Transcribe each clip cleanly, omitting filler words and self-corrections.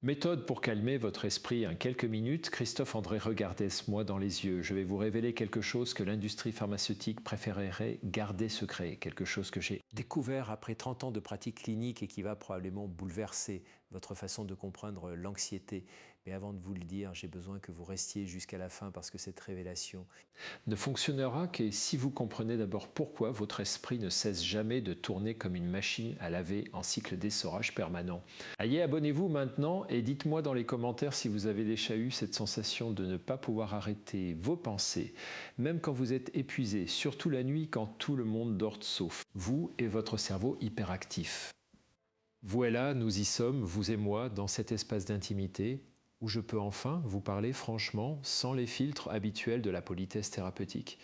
Méthode pour calmer votre esprit en quelques minutes. Christophe André, regardez-moi dans les yeux. Je vais vous révéler quelque chose que l'industrie pharmaceutique préférerait garder secret. Quelque chose que j'ai découvert après 30 ans de pratique clinique et qui va probablement bouleverser votre façon de comprendre l'anxiété. Mais avant de vous le dire, j'ai besoin que vous restiez jusqu'à la fin parce que cette révélation ne fonctionnera que si vous comprenez d'abord pourquoi votre esprit ne cesse jamais de tourner comme une machine à laver en cycle d'essorage permanent. Allez, abonnez-vous maintenant et dites-moi dans les commentaires si vous avez déjà eu cette sensation de ne pas pouvoir arrêter vos pensées, même quand vous êtes épuisé, surtout la nuit quand tout le monde dort sauf vous et votre cerveau hyperactif. Voilà, nous y sommes, vous et moi, dans cet espace d'intimité où je peux enfin vous parler franchement, sans les filtres habituels de la politesse thérapeutique.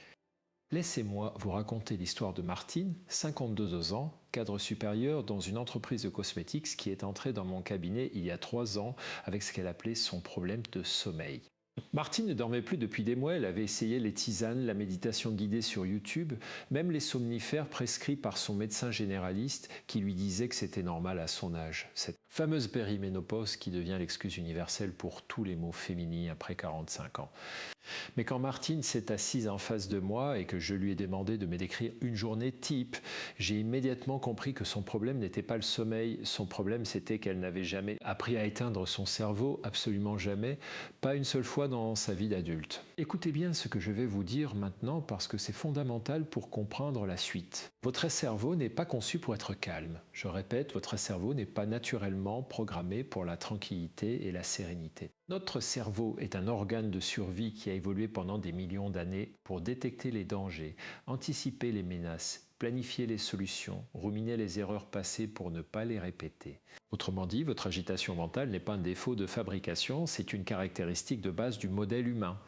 Laissez-moi vous raconter l'histoire de Martine, 52 ans, cadre supérieur dans une entreprise de cosmétiques qui est entrée dans mon cabinet il y a 3 ans avec ce qu'elle appelait son problème de sommeil. Martine ne dormait plus depuis des mois, elle avait essayé les tisanes, la méditation guidée sur YouTube, même les somnifères prescrits par son médecin généraliste qui lui disait que c'était normal à son âge. Cette fameuse périménopause qui devient l'excuse universelle pour tous les maux féminins après 45 ans. Mais quand Martine s'est assise en face de moi et que je lui ai demandé de me décrire une journée type, j'ai immédiatement compris que son problème n'était pas le sommeil. Son problème, c'était qu'elle n'avait jamais appris à éteindre son cerveau, absolument jamais, pas une seule fois dans sa vie d'adulte. Écoutez bien ce que je vais vous dire maintenant parce que c'est fondamental pour comprendre la suite. Votre cerveau n'est pas conçu pour être calme. Je répète, votre cerveau n'est pas naturellement programmé pour la tranquillité et la sérénité. Notre cerveau est un organe de survie qui a évolué pendant des millions d'années pour détecter les dangers, anticiper les menaces, planifier les solutions, ruminer les erreurs passées pour ne pas les répéter. Autrement dit, votre agitation mentale n'est pas un défaut de fabrication, c'est une caractéristique de base du modèle humain.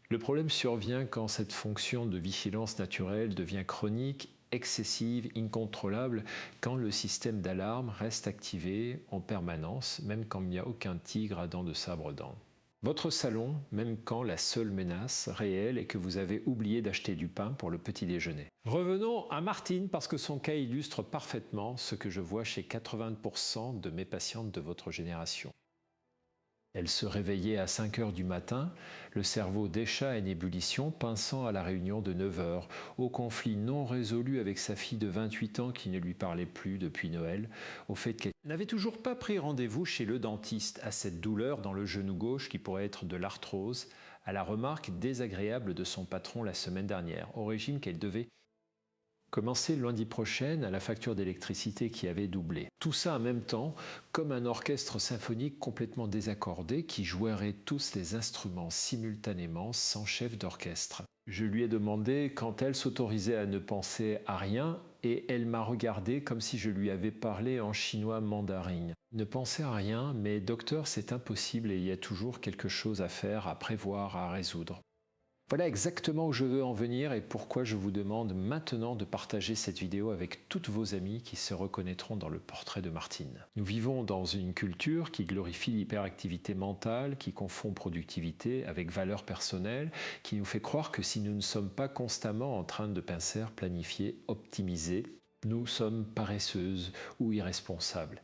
Le problème survient quand cette fonction de vigilance naturelle devient chronique, excessive, incontrôlable, quand le système d'alarme reste activé en permanence, même quand il n'y a aucun tigre à dents de sabre dents. Votre salon, même quand la seule menace réelle est que vous avez oublié d'acheter du pain pour le petit déjeuner. Revenons à Martine parce que son cas illustre parfaitement ce que je vois chez 80% de mes patientes de votre génération. Elle se réveillait à 5 heures du matin, le cerveau déjà en ébullition, pensant à la réunion de 9 heures, au conflit non résolu avec sa fille de 28 ans qui ne lui parlait plus depuis Noël, au fait qu'elle n'avait toujours pas pris rendez-vous chez le dentiste, à cette douleur dans le genou gauche qui pourrait être de l'arthrose, à la remarque désagréable de son patron la semaine dernière, au régime qu'elle devait commencer lundi prochain à la facture d'électricité qui avait doublé. Tout ça en même temps, comme un orchestre symphonique complètement désaccordé qui jouerait tous les instruments simultanément sans chef d'orchestre. Je lui ai demandé quand elle s'autorisait à ne penser à rien et elle m'a regardé comme si je lui avais parlé en chinois mandarin. Ne penser à rien, mais docteur, c'est impossible et il y a toujours quelque chose à faire, à prévoir, à résoudre. Voilà exactement où je veux en venir et pourquoi je vous demande maintenant de partager cette vidéo avec toutes vos amies qui se reconnaîtront dans le portrait de Martine. Nous vivons dans une culture qui glorifie l'hyperactivité mentale, qui confond productivité avec valeur personnelle, qui nous fait croire que si nous ne sommes pas constamment en train de penser, planifier, optimiser, nous sommes paresseuses ou irresponsables.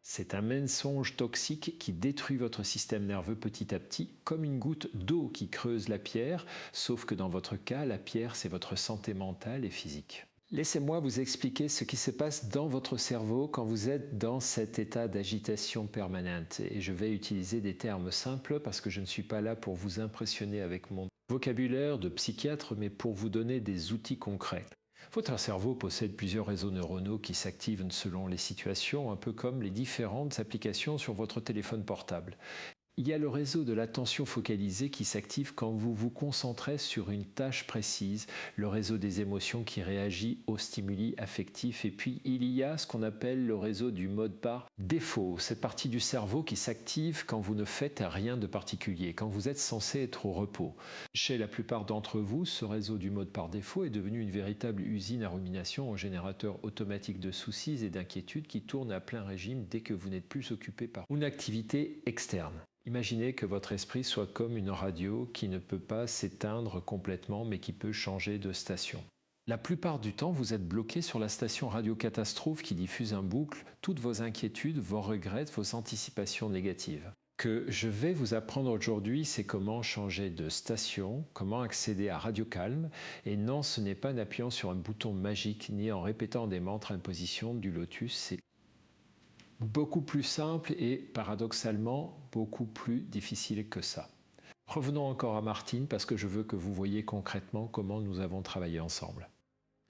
C'est un mensonge toxique qui détruit votre système nerveux petit à petit, comme une goutte d'eau qui creuse la pierre, sauf que dans votre cas, la pierre, c'est votre santé mentale et physique. Laissez-moi vous expliquer ce qui se passe dans votre cerveau quand vous êtes dans cet état d'agitation permanente. Et je vais utiliser des termes simples parce que je ne suis pas là pour vous impressionner avec mon vocabulaire de psychiatre, mais pour vous donner des outils concrets. Votre cerveau possède plusieurs réseaux neuronaux qui s'activent selon les situations, un peu comme les différentes applications sur votre téléphone portable. Il y a le réseau de l'attention focalisée qui s'active quand vous vous concentrez sur une tâche précise, le réseau des émotions qui réagit aux stimuli affectifs et puis il y a ce qu'on appelle le réseau du mode par défaut, cette partie du cerveau qui s'active quand vous ne faites rien de particulier, quand vous êtes censé être au repos. Chez la plupart d'entre vous, ce réseau du mode par défaut est devenu une véritable usine à rumination en générateur automatique de soucis et d'inquiétudes qui tourne à plein régime dès que vous n'êtes plus occupé par une activité externe. Imaginez que votre esprit soit comme une radio qui ne peut pas s'éteindre complètement mais qui peut changer de station. La plupart du temps, vous êtes bloqué sur la station Radio Catastrophe qui diffuse en boucle toutes vos inquiétudes, vos regrets, vos anticipations négatives. Que je vais vous apprendre aujourd'hui, c'est comment changer de station, comment accéder à Radio Calme. Et non, ce n'est pas en appuyant sur un bouton magique ni en répétant des mantres impositions du lotus. C'est beaucoup plus simple et paradoxalement beaucoup plus difficile que ça. Revenons encore à Martine parce que je veux que vous voyez concrètement comment nous avons travaillé ensemble.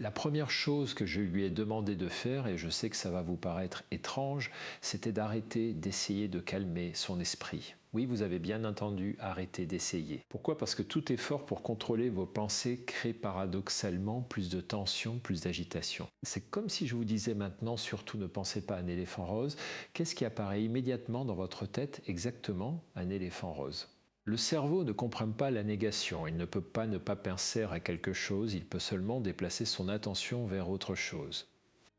La première chose que je lui ai demandé de faire, et je sais que ça va vous paraître étrange, c'était d'arrêter d'essayer de calmer son esprit. Oui, vous avez bien entendu, arrêter d'essayer. Pourquoi? Parce que tout effort pour contrôler vos pensées crée paradoxalement plus de tension, plus d'agitation. C'est comme si je vous disais maintenant, surtout ne pensez pas à un éléphant rose. Qu'est-ce qui apparaît immédiatement dans votre tête? Exactement, un éléphant rose. Le cerveau ne comprend pas la négation, il ne peut pas ne pas penser à quelque chose, il peut seulement déplacer son attention vers autre chose.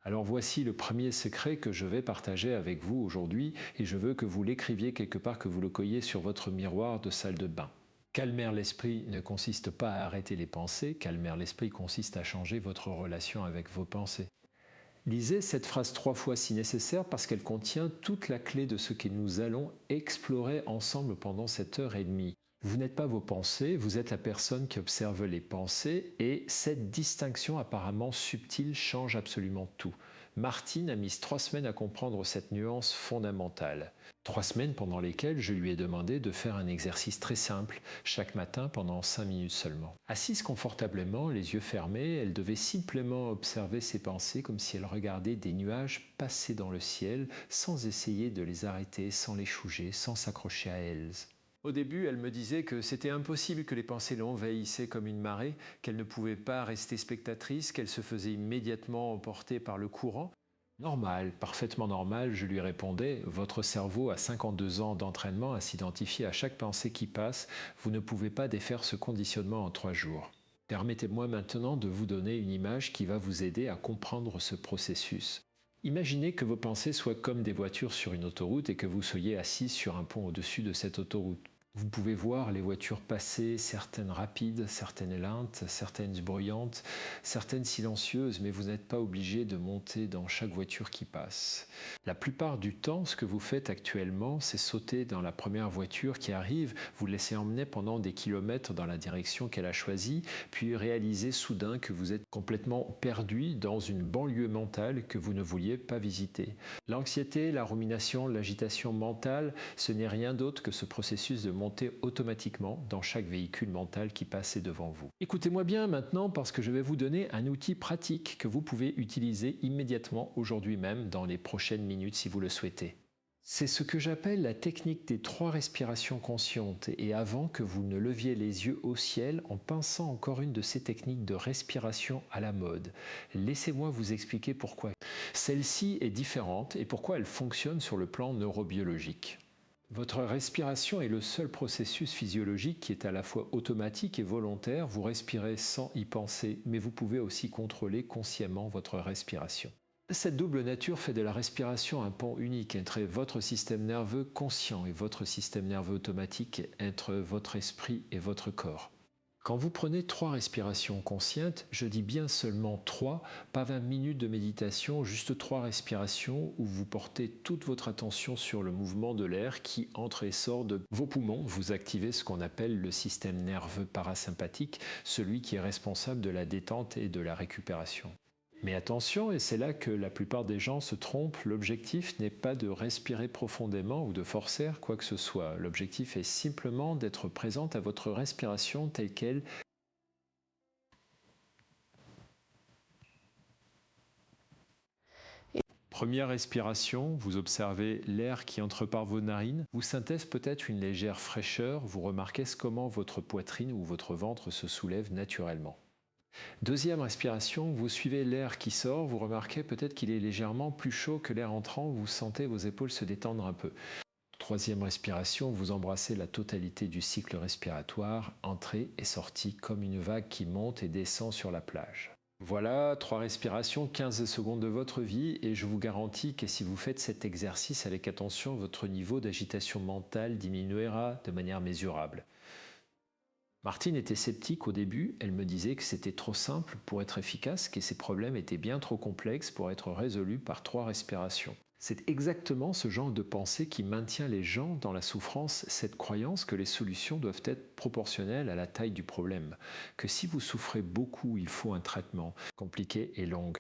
Alors voici le premier secret que je vais partager avec vous aujourd'hui et je veux que vous l'écriviez quelque part, que vous le colliez sur votre miroir de salle de bain. Calmer l'esprit ne consiste pas à arrêter les pensées, calmer l'esprit consiste à changer votre relation avec vos pensées. Lisez cette phrase 3 fois si nécessaire parce qu'elle contient toute la clé de ce que nous allons explorer ensemble pendant cette heure et demie. Vous n'êtes pas vos pensées, vous êtes la personne qui observe les pensées et cette distinction apparemment subtile change absolument tout. Martine a mis 3 semaines à comprendre cette nuance fondamentale. 3 semaines pendant lesquelles je lui ai demandé de faire un exercice très simple, chaque matin pendant 5 minutes seulement. Assise confortablement, les yeux fermés, elle devait simplement observer ses pensées comme si elle regardait des nuages passer dans le ciel sans essayer de les arrêter, sans les chouger, sans s'accrocher à elles. Au début, elle me disait que c'était impossible que les pensées l'envahissaient comme une marée, qu'elle ne pouvait pas rester spectatrice, qu'elle se faisait immédiatement emporter par le courant. Normal, parfaitement normal, je lui répondais, votre cerveau a 52 ans d'entraînement à s'identifier à chaque pensée qui passe, vous ne pouvez pas défaire ce conditionnement en 3 jours. Permettez-moi maintenant de vous donner une image qui va vous aider à comprendre ce processus. Imaginez que vos pensées soient comme des voitures sur une autoroute et que vous soyez assis sur un pont au-dessus de cette autoroute. Vous pouvez voir les voitures passer, certaines rapides, certaines lentes, certaines bruyantes, certaines silencieuses, mais vous n'êtes pas obligé de monter dans chaque voiture qui passe. La plupart du temps, ce que vous faites actuellement, c'est sauter dans la première voiture qui arrive, vous laissez emmener pendant des kilomètres dans la direction qu'elle a choisie, puis réalisez soudain que vous êtes complètement perdu dans une banlieue mentale que vous ne vouliez pas visiter. L'anxiété, la rumination, l'agitation mentale, ce n'est rien d'autre que ce processus de monter automatiquement dans chaque véhicule mental qui passe devant vous. Écoutez-moi bien maintenant parce que je vais vous donner un outil pratique que vous pouvez utiliser immédiatement aujourd'hui même dans les prochaines minutes si vous le souhaitez. C'est ce que j'appelle la technique des 3 respirations conscientes et avant que vous ne leviez les yeux au ciel en pensant encore une de ces techniques de respiration à la mode. Laissez-moi vous expliquer pourquoi. Celle-ci est différente et pourquoi elle fonctionne sur le plan neurobiologique. Votre respiration est le seul processus physiologique qui est à la fois automatique et volontaire. Vous respirez sans y penser, mais vous pouvez aussi contrôler consciemment votre respiration. Cette double nature fait de la respiration un pont unique entre votre système nerveux conscient et votre système nerveux automatique, entre votre esprit et votre corps. Quand vous prenez 3 respirations conscientes, je dis bien seulement 3, pas 20 minutes de méditation, juste 3 respirations où vous portez toute votre attention sur le mouvement de l'air qui entre et sort de vos poumons. Vous activez ce qu'on appelle le système nerveux parasympathique, celui qui est responsable de la détente et de la récupération. Mais attention, et c'est là que la plupart des gens se trompent, l'objectif n'est pas de respirer profondément ou de forcer quoi que ce soit. L'objectif est simplement d'être présente à votre respiration telle qu'elle. Première respiration, vous observez l'air qui entre par vos narines, vous sentez peut-être une légère fraîcheur, vous remarquez comment votre poitrine ou votre ventre se soulève naturellement. Deuxième respiration, vous suivez l'air qui sort, vous remarquez peut-être qu'il est légèrement plus chaud que l'air entrant, vous sentez vos épaules se détendre un peu. Troisième respiration, vous embrassez la totalité du cycle respiratoire, entrée et sortie comme une vague qui monte et descend sur la plage. Voilà, 3 respirations, 15 secondes de votre vie et je vous garantis que si vous faites cet exercice avec attention, votre niveau d'agitation mentale diminuera de manière mesurable. Martine était sceptique au début, elle me disait que c'était trop simple pour être efficace, que ses problèmes étaient bien trop complexes pour être résolus par 3 respirations. C'est exactement ce genre de pensée qui maintient les gens dans la souffrance, cette croyance que les solutions doivent être proportionnelles à la taille du problème, que si vous souffrez beaucoup, il faut un traitement compliqué et long.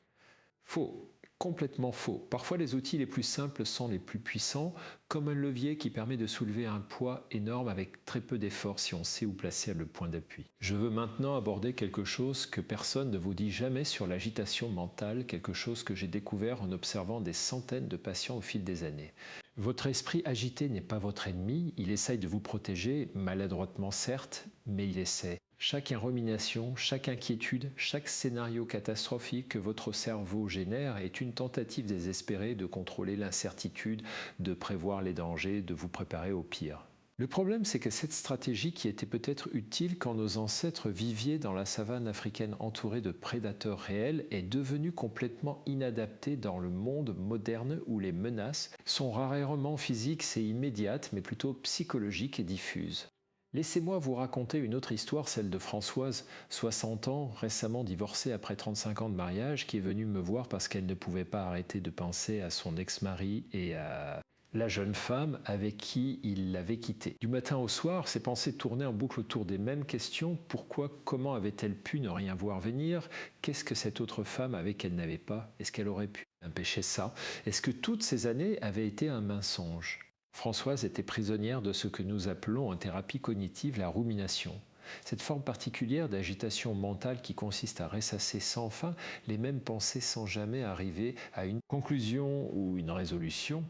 Faux, complètement faux. Parfois les outils les plus simples sont les plus puissants, comme un levier qui permet de soulever un poids énorme avec très peu d'effort si on sait où placer le point d'appui. Je veux maintenant aborder quelque chose que personne ne vous dit jamais sur l'agitation mentale, quelque chose que j'ai découvert en observant des centaines de patients au fil des années. Votre esprit agité n'est pas votre ennemi, il essaye de vous protéger, maladroitement certes, mais il essaie. Chaque rumination, chaque inquiétude, chaque scénario catastrophique que votre cerveau génère est une tentative désespérée de contrôler l'incertitude, de prévoir les dangers, de vous préparer au pire. Le problème, c'est que cette stratégie qui était peut-être utile quand nos ancêtres vivaient dans la savane africaine entourée de prédateurs réels est devenue complètement inadaptée dans le monde moderne où les menaces sont rarement physiques et immédiates, mais plutôt psychologiques et diffuses. Laissez-moi vous raconter une autre histoire, celle de Françoise, 60 ans, récemment divorcée après 35 ans de mariage, qui est venue me voir parce qu'elle ne pouvait pas arrêter de penser à son ex-mari et à la jeune femme avec qui il l'avait quittée. Du matin au soir, ses pensées tournaient en boucle autour des mêmes questions. Pourquoi, comment avait-elle pu ne rien voir venir? Qu'est-ce que cette autre femme avait qu'elle n'avait pas? Est-ce qu'elle aurait pu empêcher ça? Est-ce que toutes ces années avaient été un mensonge? Françoise était prisonnière de ce que nous appelons en thérapie cognitive la rumination. Cette forme particulière d'agitation mentale qui consiste à ressasser sans fin les mêmes pensées sans jamais arriver à une conclusion ou une résolution.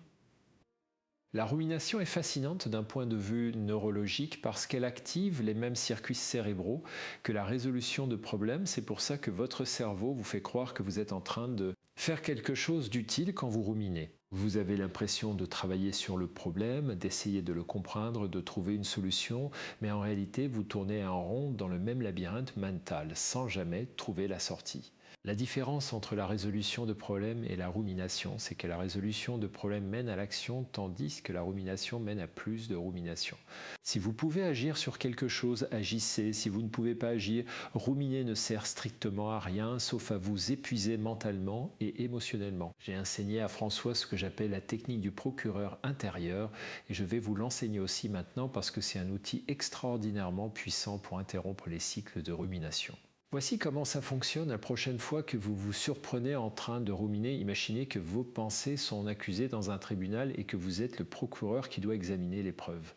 La rumination est fascinante d'un point de vue neurologique parce qu'elle active les mêmes circuits cérébraux que la résolution de problèmes. C'est pour ça que votre cerveau vous fait croire que vous êtes en train de faire quelque chose d'utile quand vous ruminez. Vous avez l'impression de travailler sur le problème, d'essayer de le comprendre, de trouver une solution, mais en réalité vous tournez en rond dans le même labyrinthe mental sans jamais trouver la sortie. La différence entre la résolution de problèmes et la rumination, c'est que la résolution de problèmes mène à l'action tandis que la rumination mène à plus de rumination. Si vous pouvez agir sur quelque chose, agissez. Si vous ne pouvez pas agir, ruminer ne sert strictement à rien sauf à vous épuiser mentalement et émotionnellement. J'ai enseigné à François ce que j'appelle la technique du procureur intérieur et je vais vous l'enseigner aussi maintenant parce que c'est un outil extraordinairement puissant pour interrompre les cycles de rumination. Voici comment ça fonctionne la prochaine fois que vous vous surprenez en train de ruminer. Imaginez que vos pensées sont accusées dans un tribunal et que vous êtes le procureur qui doit examiner les preuves.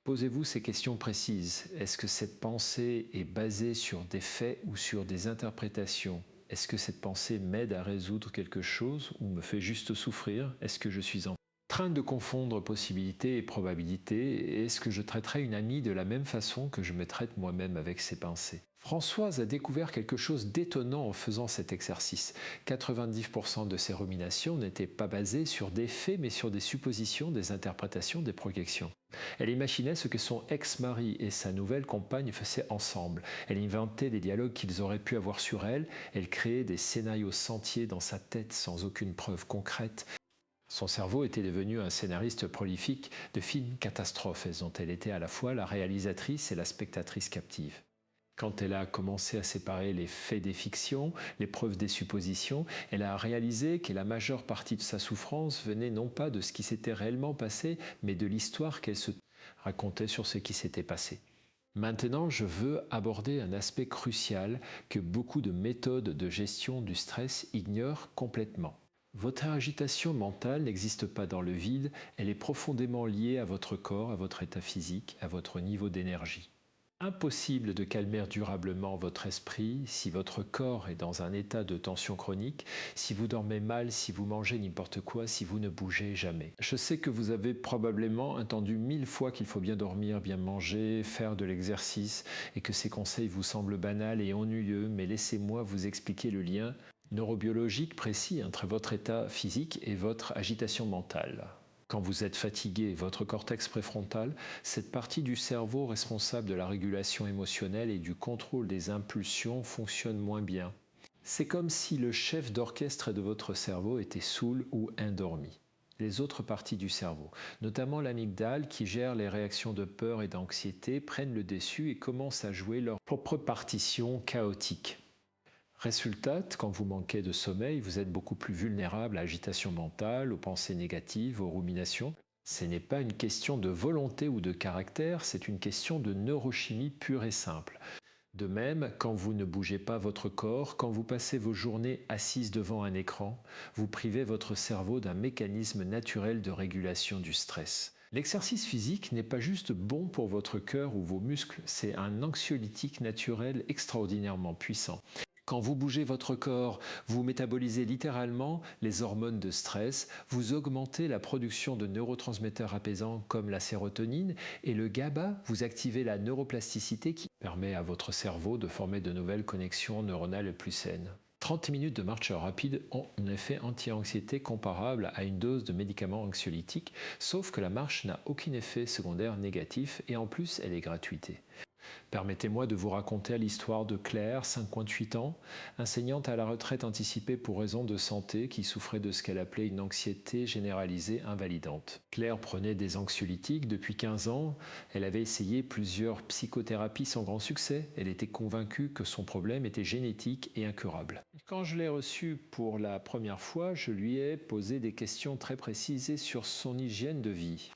Posez-vous ces questions précises. Est-ce que cette pensée est basée sur des faits ou sur des interprétations? Est-ce que cette pensée m'aide à résoudre quelque chose ou me fait juste souffrir? Est-ce que je suis en train de confondre possibilité et probabilité? Est-ce que je traiterai une amie de la même façon que je me traite moi-même avec ses pensées? Françoise a découvert quelque chose d'étonnant en faisant cet exercice. 90% de ses ruminations n'étaient pas basées sur des faits, mais sur des suppositions, des interprétations, des projections. Elle imaginait ce que son ex-mari et sa nouvelle compagne faisaient ensemble. Elle inventait des dialogues qu'ils auraient pu avoir sur elle. Elle créait des scénarios sentiers dans sa tête sans aucune preuve concrète. Son cerveau était devenu un scénariste prolifique de films catastrophes dont elle était à la fois la réalisatrice et la spectatrice captive. Quand elle a commencé à séparer les faits des fictions, les preuves des suppositions, elle a réalisé que la majeure partie de sa souffrance venait non pas de ce qui s'était réellement passé, mais de l'histoire qu'elle se racontait sur ce qui s'était passé. Maintenant, je veux aborder un aspect crucial que beaucoup de méthodes de gestion du stress ignorent complètement. Votre agitation mentale n'existe pas dans le vide, elle est profondément liée à votre corps, à votre état physique, à votre niveau d'énergie. Impossible de calmer durablement votre esprit si votre corps est dans un état de tension chronique, si vous dormez mal, si vous mangez n'importe quoi, si vous ne bougez jamais. Je sais que vous avez probablement entendu 1000 fois qu'il faut bien dormir, bien manger, faire de l'exercice et que ces conseils vous semblent banals et ennuyeux, mais laissez-moi vous expliquer le lien neurobiologique précis entre votre état physique et votre agitation mentale. Quand vous êtes fatigué, votre cortex préfrontal, cette partie du cerveau responsable de la régulation émotionnelle et du contrôle des impulsions fonctionne moins bien. C'est comme si le chef d'orchestre de votre cerveau était saoul ou endormi. Les autres parties du cerveau, notamment l'amygdale qui gère les réactions de peur et d'anxiété, prennent le dessus et commencent à jouer leur propre partition chaotique. Résultat, quand vous manquez de sommeil, vous êtes beaucoup plus vulnérable à l'agitation mentale, aux pensées négatives, aux ruminations. Ce n'est pas une question de volonté ou de caractère, c'est une question de neurochimie pure et simple. De même, quand vous ne bougez pas votre corps, quand vous passez vos journées assises devant un écran, vous privez votre cerveau d'un mécanisme naturel de régulation du stress. L'exercice physique n'est pas juste bon pour votre cœur ou vos muscles, c'est un anxiolytique naturel extraordinairement puissant. Quand vous bougez votre corps, vous métabolisez littéralement les hormones de stress, vous augmentez la production de neurotransmetteurs apaisants comme la sérotonine et le GABA, vous activez la neuroplasticité qui permet à votre cerveau de former de nouvelles connexions neuronales plus saines. 30 minutes de marche rapide ont un effet anti-anxiété comparable à une dose de médicaments anxiolytiques, sauf que la marche n'a aucun effet secondaire négatif et en plus elle est gratuite. Permettez-moi de vous raconter l'histoire de Claire, 58 ans, enseignante à la retraite anticipée pour raison de santé qui souffrait de ce qu'elle appelait une anxiété généralisée invalidante. Claire prenait des anxiolytiques depuis 15 ans, elle avait essayé plusieurs psychothérapies sans grand succès, elle était convaincue que son problème était génétique et incurable. Quand je l'ai reçue pour la première fois, je lui ai posé des questions très précises sur son hygiène de vie.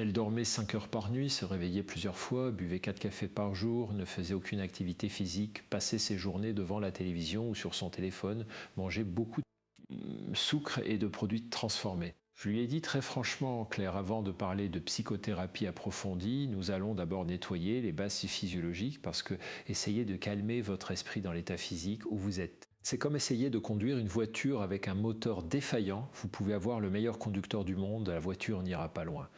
Elle dormait 5 heures par nuit, se réveillait plusieurs fois, buvait 4 cafés par jour, ne faisait aucune activité physique, passait ses journées devant la télévision ou sur son téléphone, mangeait beaucoup de sucre et de produits transformés. Je lui ai dit très franchement, Claire, avant de parler de psychothérapie approfondie, nous allons d'abord nettoyer les bases physiologiques parce que essayez de calmer votre esprit dans l'état physique où vous êtes. C'est comme essayer de conduire une voiture avec un moteur défaillant. Vous pouvez avoir le meilleur conducteur du monde, la voiture n'ira pas loin.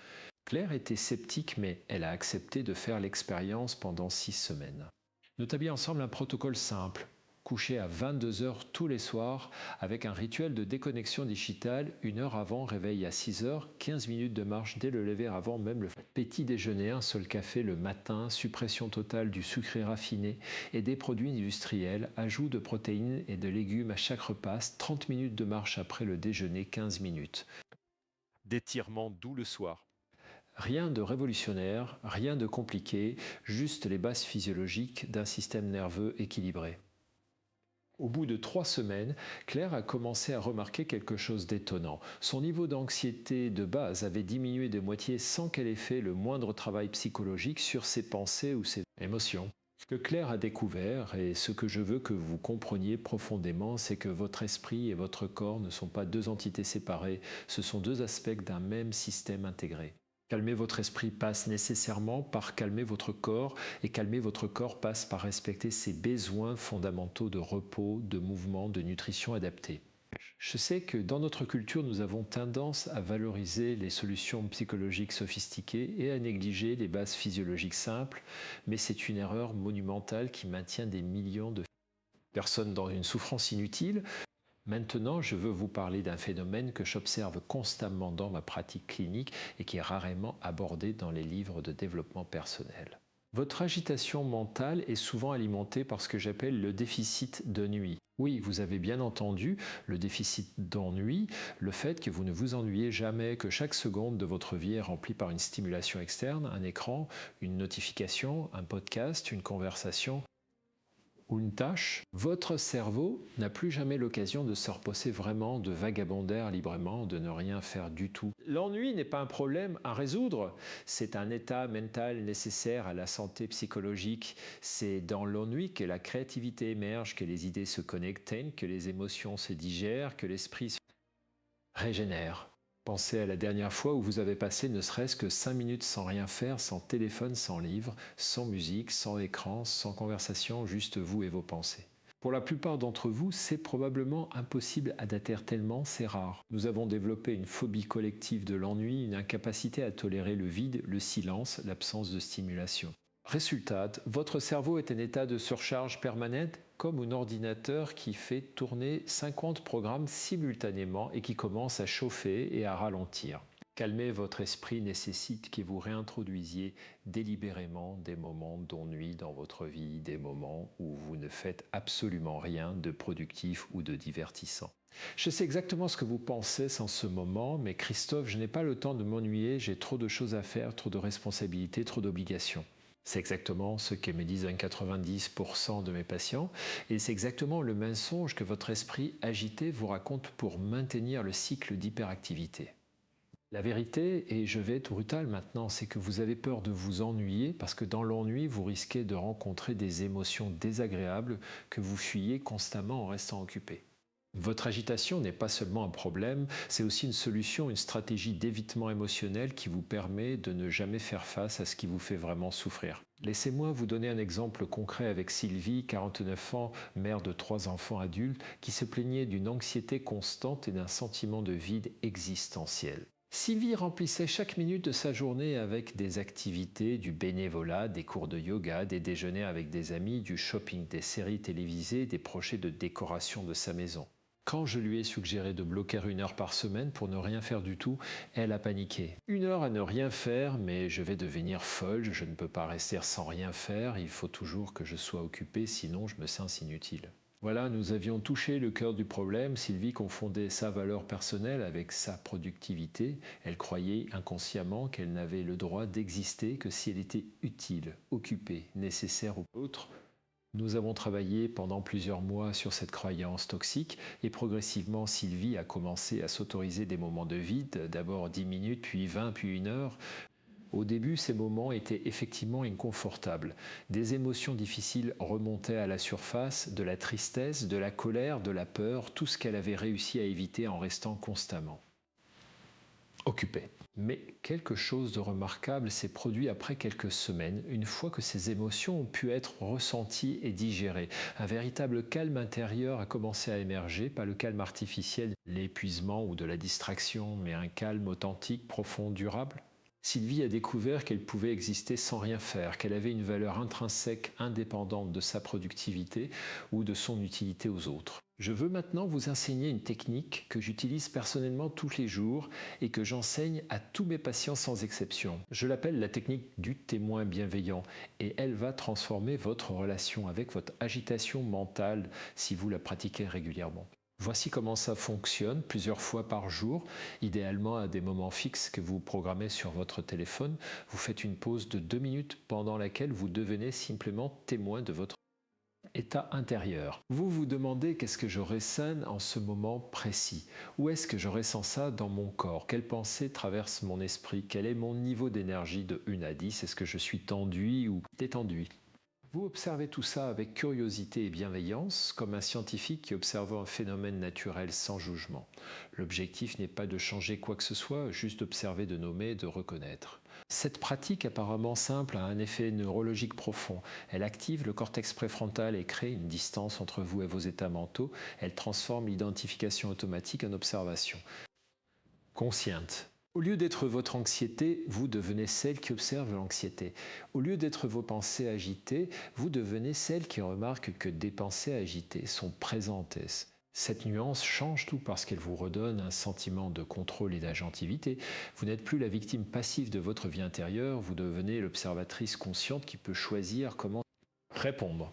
Claire était sceptique, mais elle a accepté de faire l'expérience pendant 6 semaines. Nous établions ensemble un protocole simple, coucher à 22 heures tous les soirs avec un rituel de déconnexion digitale, 1 heure avant, réveil à 6 heures, 15 minutes de marche dès le lever avant même le petit déjeuner, un seul café le matin, suppression totale du sucré raffiné et des produits industriels, ajout de protéines et de légumes à chaque repas, 30 minutes de marche après le déjeuner, 15 minutes. D'étirement doux le soir. Rien de révolutionnaire, rien de compliqué, juste les bases physiologiques d'un système nerveux équilibré. Au bout de 3 semaines, Claire a commencé à remarquer quelque chose d'étonnant. Son niveau d'anxiété de base avait diminué de moitié sans qu'elle ait fait le moindre travail psychologique sur ses pensées ou ses émotions. Ce que Claire a découvert, et ce que je veux que vous compreniez profondément, c'est que votre esprit et votre corps ne sont pas deux entités séparées, ce sont deux aspects d'un même système intégré. Calmer votre esprit passe nécessairement par calmer votre corps, et calmer votre corps passe par respecter ses besoins fondamentaux de repos, de mouvement, de nutrition adaptée. Je sais que dans notre culture, nous avons tendance à valoriser les solutions psychologiques sophistiquées et à négliger les bases physiologiques simples, mais c'est une erreur monumentale qui maintient des millions de personnes dans une souffrance inutile. Maintenant, je veux vous parler d'un phénomène que j'observe constamment dans ma pratique clinique et qui est rarement abordé dans les livres de développement personnel. Votre agitation mentale est souvent alimentée par ce que j'appelle le déficit d'ennui. Oui, vous avez bien entendu, le déficit d'ennui, le fait que vous ne vous ennuyez jamais, que chaque seconde de votre vie est remplie par une stimulation externe, un écran, une notification, un podcast, une conversation ou une tâche, votre cerveau n'a plus jamais l'occasion de se reposer vraiment, de vagabonder librement, de ne rien faire du tout. L'ennui n'est pas un problème à résoudre, c'est un état mental nécessaire à la santé psychologique. C'est dans l'ennui que la créativité émerge, que les idées se connectent, que les émotions se digèrent, que l'esprit se régénère. Pensez à la dernière fois où vous avez passé ne serait-ce que 5 minutes sans rien faire, sans téléphone, sans livre, sans musique, sans écran, sans conversation, juste vous et vos pensées. Pour la plupart d'entre vous, c'est probablement impossible à dater tellement c'est rare. Nous avons développé une phobie collective de l'ennui, une incapacité à tolérer le vide, le silence, l'absence de stimulation. Résultat, votre cerveau est en état de surcharge permanente comme un ordinateur qui fait tourner 50 programmes simultanément et qui commence à chauffer et à ralentir. Calmer votre esprit nécessite que vous réintroduisiez délibérément des moments d'ennui dans votre vie, des moments où vous ne faites absolument rien de productif ou de divertissant. Je sais exactement ce que vous pensez en ce moment, mais Christophe, je n'ai pas le temps de m'ennuyer, j'ai trop de choses à faire, trop de responsabilités, trop d'obligations. C'est exactement ce que me disent un 90% de mes patients, et c'est exactement le mensonge que votre esprit agité vous raconte pour maintenir le cycle d'hyperactivité. La vérité, et je vais être brutal maintenant, c'est que vous avez peur de vous ennuyer parce que dans l'ennui, vous risquez de rencontrer des émotions désagréables que vous fuyez constamment en restant occupé. Votre agitation n'est pas seulement un problème, c'est aussi une solution, une stratégie d'évitement émotionnel qui vous permet de ne jamais faire face à ce qui vous fait vraiment souffrir. Laissez-moi vous donner un exemple concret avec Sylvie, 49 ans, mère de 3 enfants adultes, qui se plaignait d'une anxiété constante et d'un sentiment de vide existentiel. Sylvie remplissait chaque minute de sa journée avec des activités, du bénévolat, des cours de yoga, des déjeuners avec des amis, du shopping, des séries télévisées, des projets de décoration de sa maison. Quand je lui ai suggéré de bloquer 1 heure par semaine pour ne rien faire du tout, elle a paniqué. 1 heure à ne rien faire, mais je vais devenir folle, je ne peux pas rester sans rien faire, il faut toujours que je sois occupée, sinon je me sens inutile. Voilà, nous avions touché le cœur du problème. Sylvie confondait sa valeur personnelle avec sa productivité. Elle croyait inconsciemment qu'elle n'avait le droit d'exister que si elle était utile, occupée, nécessaire aux autres. Nous avons travaillé pendant plusieurs mois sur cette croyance toxique et progressivement Sylvie a commencé à s'autoriser des moments de vide, d'abord 10 minutes, puis 20, puis 1 heure. Au début, ces moments étaient effectivement inconfortables. Des émotions difficiles remontaient à la surface, de la tristesse, de la colère, de la peur, tout ce qu'elle avait réussi à éviter en restant constamment occupée. Mais quelque chose de remarquable s'est produit après quelques semaines, une fois que ces émotions ont pu être ressenties et digérées. Un véritable calme intérieur a commencé à émerger, pas le calme artificiel, l'épuisement ou de la distraction, mais un calme authentique, profond, durable. Sylvie a découvert qu'elle pouvait exister sans rien faire, qu'elle avait une valeur intrinsèque indépendante de sa productivité ou de son utilité aux autres. Je veux maintenant vous enseigner une technique que j'utilise personnellement tous les jours et que j'enseigne à tous mes patients sans exception. Je l'appelle la technique du témoin bienveillant et elle va transformer votre relation avec votre agitation mentale si vous la pratiquez régulièrement. Voici comment ça fonctionne plusieurs fois par jour, idéalement à des moments fixes que vous programmez sur votre téléphone. Vous faites une pause de 2 minutes pendant laquelle vous devenez simplement témoin de votre état intérieur. Vous vous demandez qu'est-ce que je ressens en ce moment précis? Où est-ce que je ressens ça dans mon corps? Quelles pensées traversent mon esprit? Quel est mon niveau d'énergie de 1 à 10? Est-ce que je suis tendu ou détendu? Vous observez tout ça avec curiosité et bienveillance, comme un scientifique qui observe un phénomène naturel sans jugement. L'objectif n'est pas de changer quoi que ce soit, juste d'observer, de nommer, de reconnaître. Cette pratique apparemment simple a un effet neurologique profond. Elle active le cortex préfrontal et crée une distance entre vous et vos états mentaux. Elle transforme l'identification automatique en observation. Consciente. Au lieu d'être votre anxiété, vous devenez celle qui observe l'anxiété. Au lieu d'être vos pensées agitées, vous devenez celle qui remarque que des pensées agitées sont présentes. Cette nuance change tout parce qu'elle vous redonne un sentiment de contrôle et d'agentivité. Vous n'êtes plus la victime passive de votre vie intérieure, vous devenez l'observatrice consciente qui peut choisir comment répondre.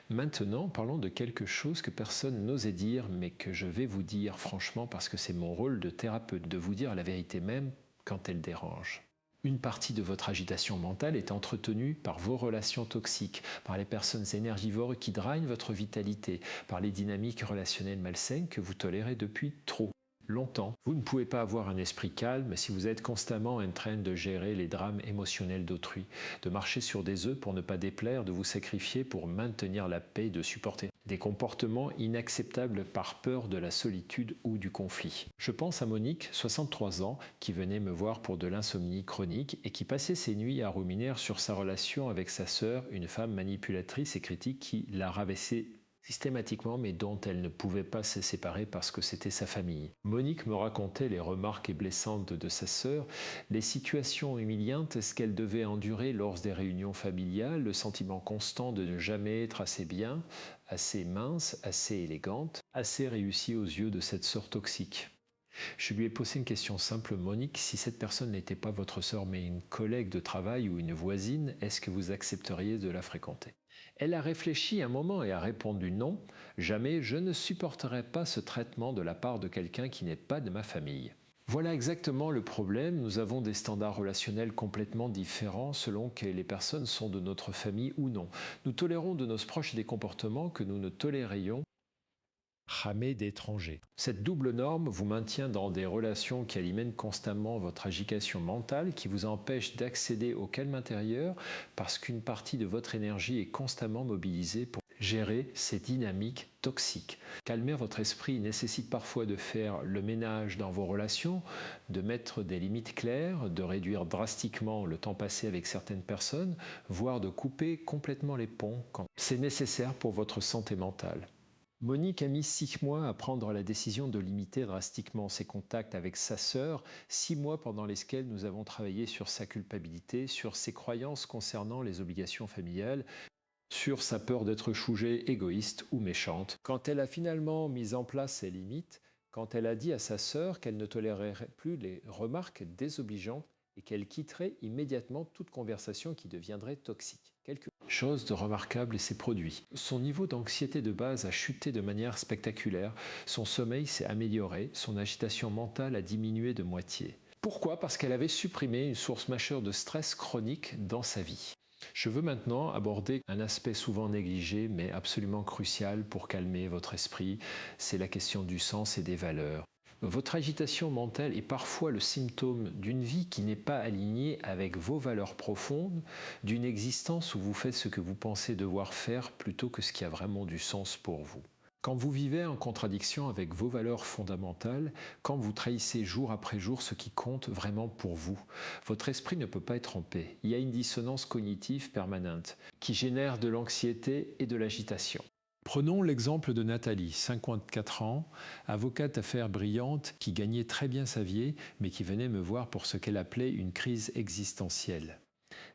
Maintenant, parlons de quelque chose que personne n'osait dire, mais que je vais vous dire franchement parce que c'est mon rôle de thérapeute, de vous dire la vérité même quand elle dérange. Une partie de votre agitation mentale est entretenue par vos relations toxiques, par les personnes énergivores qui drainent votre vitalité, par les dynamiques relationnelles malsaines que vous tolérez depuis trop longtemps. Vous ne pouvez pas avoir un esprit calme si vous êtes constamment en train de gérer les drames émotionnels d'autrui, de marcher sur des œufs pour ne pas déplaire, de vous sacrifier pour maintenir la paix, de supporter des comportements inacceptables par peur de la solitude ou du conflit. Je pense à Monique, 63 ans, qui venait me voir pour de l'insomnie chronique et qui passait ses nuits à ruminer sur sa relation avec sa sœur, une femme manipulatrice et critique qui la rabaissait systématiquement, mais dont elle ne pouvait pas se séparer parce que c'était sa famille. Monique me racontait les remarques blessantes de sa sœur, les situations humiliantes qu'elle devait endurer lors des réunions familiales, le sentiment constant de ne jamais être assez bien, assez mince, assez élégante, assez réussie aux yeux de cette sœur toxique. Je lui ai posé une question simple, Monique, si cette personne n'était pas votre sœur mais une collègue de travail ou une voisine, est-ce que vous accepteriez de la fréquenter? Elle a réfléchi un moment et a répondu non, jamais je ne supporterai pas ce traitement de la part de quelqu'un qui n'est pas de ma famille. Voilà exactement le problème, nous avons des standards relationnels complètement différents selon que les personnes sont de notre famille ou non. Nous tolérons de nos proches des comportements que nous ne tolérerions jamais d'étrangers. Cette double norme vous maintient dans des relations qui alimentent constamment votre agitation mentale, qui vous empêche d'accéder au calme intérieur parce qu'une partie de votre énergie est constamment mobilisée pour gérer ces dynamiques toxiques. Calmer votre esprit nécessite parfois de faire le ménage dans vos relations, de mettre des limites claires, de réduire drastiquement le temps passé avec certaines personnes, voire de couper complètement les ponts quand c'est nécessaire pour votre santé mentale. Monique a mis 6 mois à prendre la décision de limiter drastiquement ses contacts avec sa sœur, 6 mois pendant lesquels nous avons travaillé sur sa culpabilité, sur ses croyances concernant les obligations familiales, sur sa peur d'être jugée égoïste ou méchante. Quand elle a finalement mis en place ses limites, quand elle a dit à sa sœur qu'elle ne tolérerait plus les remarques désobligeantes et qu'elle quitterait immédiatement toute conversation qui deviendrait toxique. Quelque chose de remarquable s'est produit. Son niveau d'anxiété de base a chuté de manière spectaculaire, son sommeil s'est amélioré, son agitation mentale a diminué de moitié. Pourquoi? Parce qu'elle avait supprimé une source majeure de stress chronique dans sa vie. Je veux maintenant aborder un aspect souvent négligé mais absolument crucial pour calmer votre esprit, c'est la question du sens et des valeurs. Votre agitation mentale est parfois le symptôme d'une vie qui n'est pas alignée avec vos valeurs profondes, d'une existence où vous faites ce que vous pensez devoir faire plutôt que ce qui a vraiment du sens pour vous. Quand vous vivez en contradiction avec vos valeurs fondamentales, quand vous trahissez jour après jour ce qui compte vraiment pour vous, votre esprit ne peut pas être en paix. Il y a une dissonance cognitive permanente qui génère de l'anxiété et de l'agitation. Prenons l'exemple de Nathalie, 54 ans, avocate d'affaires brillante qui gagnait très bien sa vie, mais qui venait me voir pour ce qu'elle appelait une crise existentielle.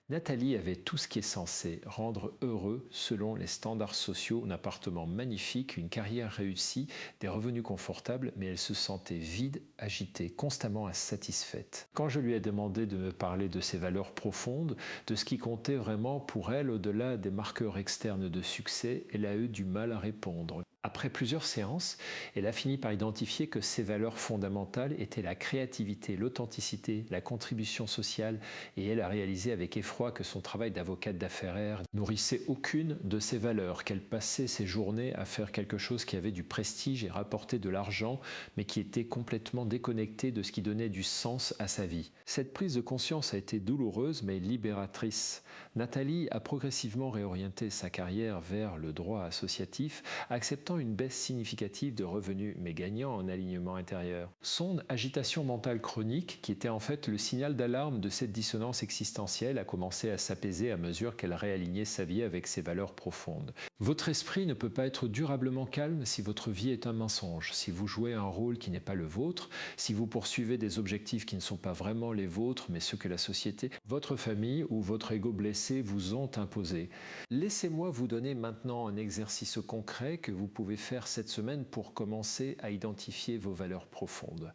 Nathalie avait tout ce qui est censé rendre heureux selon les standards sociaux, un appartement magnifique, une carrière réussie, des revenus confortables, mais elle se sentait vide, agitée, constamment insatisfaite. Quand je lui ai demandé de me parler de ses valeurs profondes, de ce qui comptait vraiment pour elle au-delà des marqueurs externes de succès, elle a eu du mal à répondre. Après plusieurs séances, elle a fini par identifier que ses valeurs fondamentales étaient la créativité, l'authenticité, la contribution sociale, et elle a réalisé avec effroi que son travail d'avocate d'affaires nourrissait aucune de ces valeurs, qu'elle passait ses journées à faire quelque chose qui avait du prestige et rapportait de l'argent, mais qui était complètement déconnecté de ce qui donnait du sens à sa vie. Cette prise de conscience a été douloureuse mais libératrice. Nathalie a progressivement réorienté sa carrière vers le droit associatif, acceptant une baisse significative de revenus mais gagnant en alignement intérieur. Son agitation mentale chronique, qui était en fait le signal d'alarme de cette dissonance existentielle, a commencé à s'apaiser à mesure qu'elle réalignait sa vie avec ses valeurs profondes. Votre esprit ne peut pas être durablement calme si votre vie est un mensonge, si vous jouez un rôle qui n'est pas le vôtre, si vous poursuivez des objectifs qui ne sont pas vraiment les vôtres mais ceux que la société, votre famille ou votre ego blessé vous ont imposés. Laissez-moi vous donner maintenant un exercice concret que vous pouvez faire cette semaine pour commencer à identifier vos valeurs profondes.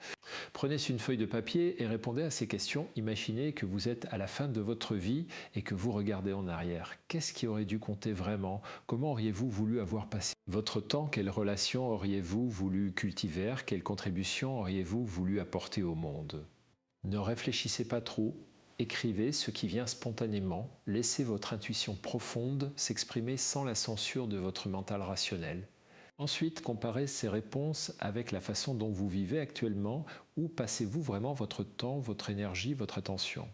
Prenez une feuille de papier et répondez à ces questions. Imaginez que vous êtes à la fin de votre vie et que vous regardez en arrière. Qu'est-ce qui aurait dû compter vraiment? Comment auriez-vous voulu avoir passé votre temps? Quelles relations auriez-vous voulu cultiver? Quelle contribution auriez-vous voulu apporter au monde? Ne réfléchissez pas trop. Écrivez ce qui vient spontanément. Laissez votre intuition profonde s'exprimer sans la censure de votre mental rationnel. Ensuite, comparez ces réponses avec la façon dont vous vivez actuellement. Où passez-vous vraiment votre temps, votre énergie, votre attention?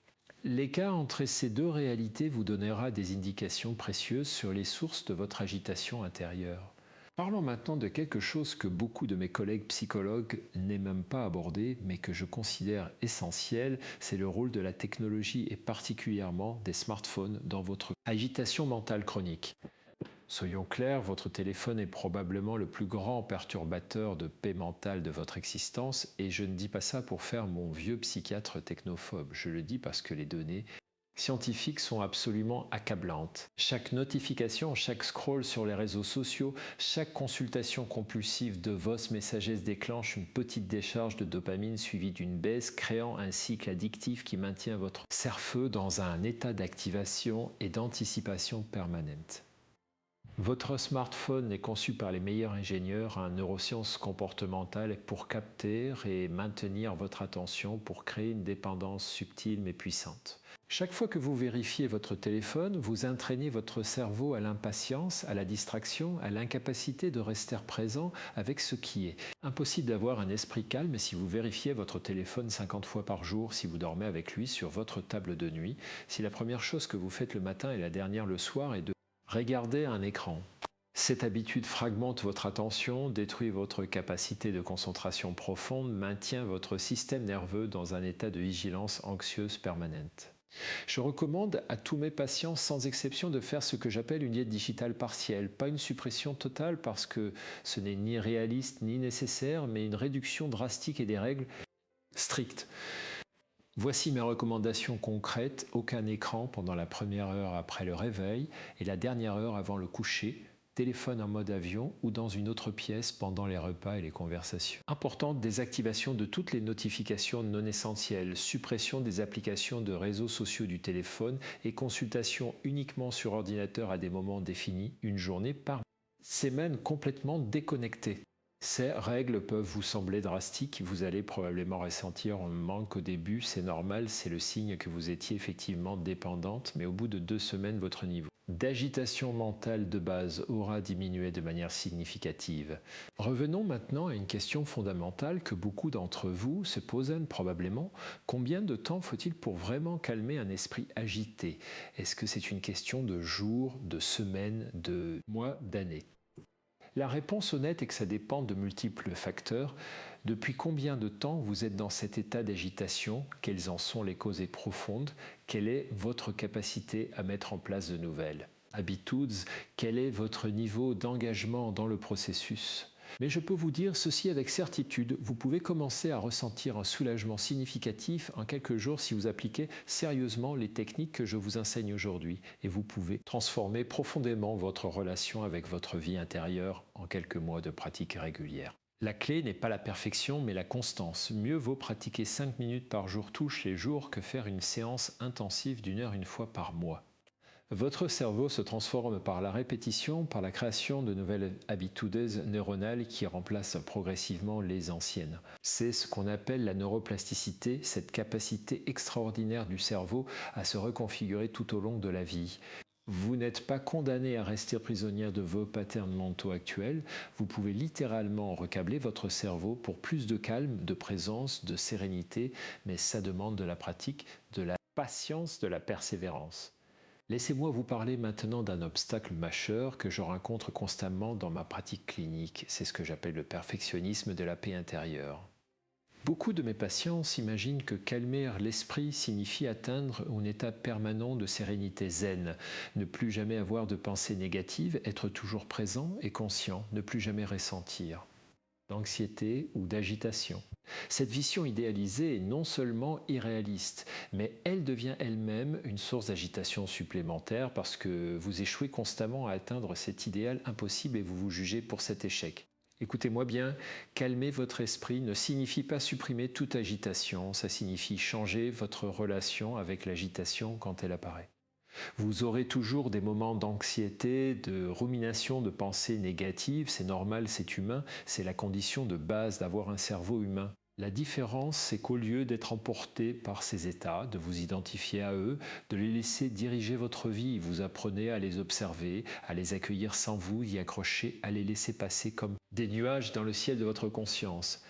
L'écart entre ces deux réalités vous donnera des indications précieuses sur les sources de votre agitation intérieure. Parlons maintenant de quelque chose que beaucoup de mes collègues psychologues n'aiment même pas aborder, mais que je considère essentiel, c'est le rôle de la technologie et particulièrement des smartphones dans votre agitation mentale chronique. Soyons clairs, votre téléphone est probablement le plus grand perturbateur de paix mentale de votre existence et je ne dis pas ça pour faire mon vieux psychiatre technophobe. Je le dis parce que les données scientifiques sont absolument accablantes. Chaque notification, chaque scroll sur les réseaux sociaux, chaque consultation compulsive de VOS Messages déclenche une petite décharge de dopamine suivie d'une baisse, créant un cycle addictif qui maintient votre cerveau dans un état d'activation et d'anticipation permanente. Votre smartphone est conçu par les meilleurs ingénieurs en neurosciences comportementales pour capter et maintenir votre attention pour créer une dépendance subtile mais puissante. Chaque fois que vous vérifiez votre téléphone, vous entraînez votre cerveau à l'impatience, à la distraction, à l'incapacité de rester présent avec ce qui est. Impossible d'avoir un esprit calme si vous vérifiez votre téléphone 50 fois par jour, si vous dormez avec lui sur votre table de nuit, si la première chose que vous faites le matin et la dernière le soir est de regarder un écran. Cette habitude fragmente votre attention, détruit votre capacité de concentration profonde, maintient votre système nerveux dans un état de vigilance anxieuse permanente. Je recommande à tous mes patients sans exception de faire ce que j'appelle une diète digitale partielle, pas une suppression totale parce que ce n'est ni réaliste ni nécessaire, mais une réduction drastique et des règles strictes. Voici mes recommandations concrètes: aucun écran pendant la première heure après le réveil et la dernière heure avant le coucher, téléphone en mode avion ou dans une autre pièce pendant les repas et les conversations. Importante, désactivation de toutes les notifications non essentielles, suppression des applications de réseaux sociaux du téléphone et consultation uniquement sur ordinateur à des moments définis, une journée par semaine complètement déconnectée. Ces règles peuvent vous sembler drastiques, vous allez probablement ressentir un manque au début, c'est normal, c'est le signe que vous étiez effectivement dépendante, mais au bout de 2 semaines, votre niveau d'agitation mentale de base aura diminué de manière significative. Revenons maintenant à une question fondamentale que beaucoup d'entre vous se posent probablement. Combien de temps faut-il pour vraiment calmer un esprit agité? Est-ce que c'est une question de jours, de semaines, de mois, d'années? La réponse honnête est que ça dépend de multiples facteurs. Depuis combien de temps vous êtes dans cet état d'agitation? Quelles en sont les causes profondes? Quelle est votre capacité à mettre en place de nouvelles habitudes? Quel est votre niveau d'engagement dans le processus? Mais je peux vous dire ceci avec certitude, vous pouvez commencer à ressentir un soulagement significatif en quelques jours si vous appliquez sérieusement les techniques que je vous enseigne aujourd'hui, et vous pouvez transformer profondément votre relation avec votre vie intérieure en quelques mois de pratique régulière. La clé n'est pas la perfection mais la constance. Mieux vaut pratiquer 5 minutes par jour tous les jours que faire une séance intensive d'1 heure une fois par mois. Votre cerveau se transforme par la répétition, par la création de nouvelles habitudes neuronales qui remplacent progressivement les anciennes. C'est ce qu'on appelle la neuroplasticité, cette capacité extraordinaire du cerveau à se reconfigurer tout au long de la vie. Vous n'êtes pas condamné à rester prisonnière de vos patterns mentaux actuels, vous pouvez littéralement recabler votre cerveau pour plus de calme, de présence, de sérénité, mais ça demande de la pratique, de la patience, de la persévérance. Laissez-moi vous parler maintenant d'un obstacle majeur que je rencontre constamment dans ma pratique clinique. C'est ce que j'appelle le perfectionnisme de la paix intérieure. Beaucoup de mes patients s'imaginent que calmer l'esprit signifie atteindre un état permanent de sérénité zen, ne plus jamais avoir de pensées négatives, être toujours présent et conscient, ne plus jamais ressentir d'anxiété ou d'agitation. Cette vision idéalisée est non seulement irréaliste, mais elle devient elle-même une source d'agitation supplémentaire parce que vous échouez constamment à atteindre cet idéal impossible et vous vous jugez pour cet échec. Écoutez-moi bien, calmer votre esprit ne signifie pas supprimer toute agitation, ça signifie changer votre relation avec l'agitation quand elle apparaît. Vous aurez toujours des moments d'anxiété, de rumination, de pensées négatives, c'est normal, c'est humain, c'est la condition de base d'avoir un cerveau humain. La différence, c'est qu'au lieu d'être emporté par ces états, de vous identifier à eux, de les laisser diriger votre vie, vous apprenez à les observer, à les accueillir sans vous y accrocher, à les laisser passer comme des nuages dans le ciel de votre conscience.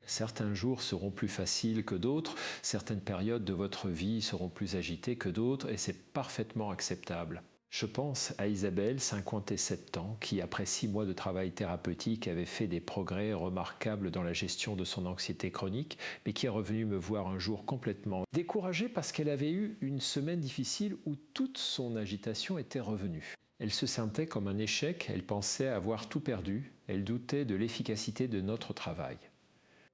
Certains jours seront plus faciles que d'autres, certaines périodes de votre vie seront plus agitées que d'autres et c'est parfaitement acceptable. Je pense à Isabelle, 57 ans, qui après 6 mois de travail thérapeutique avait fait des progrès remarquables dans la gestion de son anxiété chronique, mais qui est revenue me voir un jour complètement découragée parce qu'elle avait eu une semaine difficile où toute son agitation était revenue. Elle se sentait comme un échec, elle pensait avoir tout perdu, elle doutait de l'efficacité de notre travail.